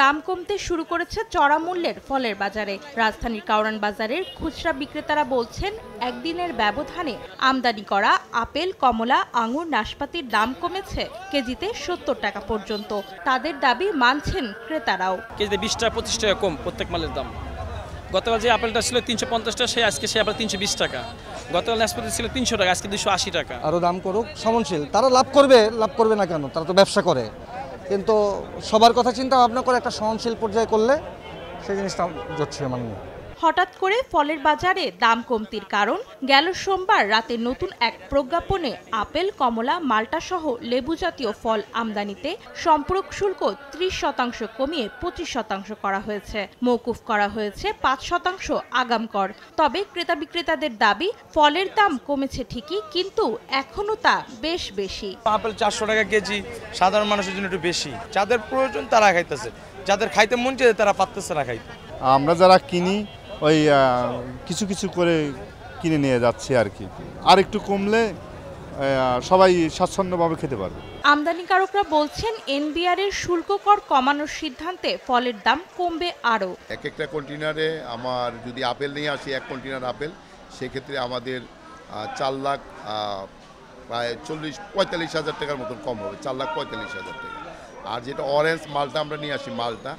দাম কমতে শুরু করেছে চড়া মূল্যের ফলের বাজারে। রাজধানীর কারওয়ান বাজারের খুচরা বিক্রেতারা বলছেন, একদিনের ব্যবধানে আমদানি করা আপেল, কমলা, আঙুর, নাশপাতির দাম কমেছে কেজিতে ৭০ টাকা পর্যন্ত। তাদের দাবি মানছেন ক্রেতারাও। কেজিতে ২০ টাকা ২৫ টাকা কম প্রত্যেক মালের দাম। গতকাল যে আপেলটা ছিল ৩৫০ টাকা, আজকে আবার ৩২০ টাকা। গতকাল নাশপাতি ছিল ৩০০ টাকা, আজকে ২৮০ টাকা। আরও দাম করুক, সহনশীল। তারা লাভ করবে না কেন? তারা তো ব্যবসা করে। কিন্তু সবার কথা চিন্তা ভাবনা করে একটা সহনশীল পর্যায়ে করলে সেই জিনিসটা জটছে মানে। হঠাৎ করে ফলের বাজারে দাম কমতির কারণ, গেল সোমবার রাতে নতুন এক প্রজ্ঞাপনে আপেল, কমলা, মাল্টা সহ লেবু জাতীয় ফল আমদানিতে সম্পূরক শুল্ক ৩০% কমিয়ে ২৫% করা হয়েছে। মওকুফ করা হয়েছে ৫% আগাম কর। তবে ক্রেতা বিক্রেতাদের দাবি, ফলের দাম কমেছে ঠিকই, কিন্তু এখনো তা বেশ বেশি। আপেল ৪০০ টাকা কেজি সাধারণ মানুষের জন্য একটু বেশি। যাদের প্রয়োজন তারা খাইতেছে, যাদের খাইতে মন চায় তারা পারতেছে না খাইতে। আমরা যারা কিনি ওই কিছু কিছু করে কিনে নিয়ে যাচ্ছি আর কি। আর একটু কমলে সবাই স্বাচ্ছন্দ্যভাবে খেতে পারবে। আমদানিকারকরা বলছেন, এনবিআর এর শুল্ক কর কমানোর সিদ্ধান্তে ফলের দাম কমবে আরও। একটা কন্টেনারে আমার যদি আপেল নিয়ে আসি, এক কন্টেনার আপেল, সেক্ষেত্রে আমাদের ৪ লাখ প্রায় ৪০-৪৫ হাজার টাকার মতন কম হবে, ৪,৪৫,০০০ টাকা। আর যেটা অরেঞ্জ মালটা আমরা নিয়ে আসি, মালটা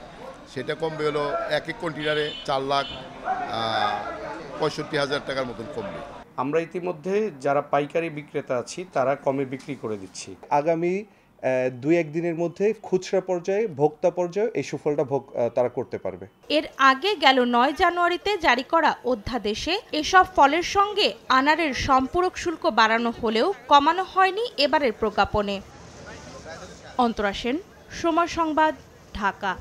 সেটা কমবে হলো এক কন্টেনারে ৪,৬৫,০০০ টাকার মতন কমবে। আমরা ইতিমধ্যে যারা পাইকারি বিক্রেতা আছি তারা কমে বিক্রি করে দিচ্ছি। আগামী ২-১ দিনের মধ্যে খুচরা পর্যায়ে, ভোক্তা পর্যায়ে এই সুফলটা তারা করতে পারবে। এর আগে গেল ৯ জানুয়ারিতে জারি করা অধ্যাদেশে এসব ফলের সঙ্গে আনারের সম্পূরক শুল্ক বাড়ানো হলেও কমানো হয়নি এবারের প্রজ্ঞাপনে। অন্তরা সেন, সময় সংবাদ, ঢাকা।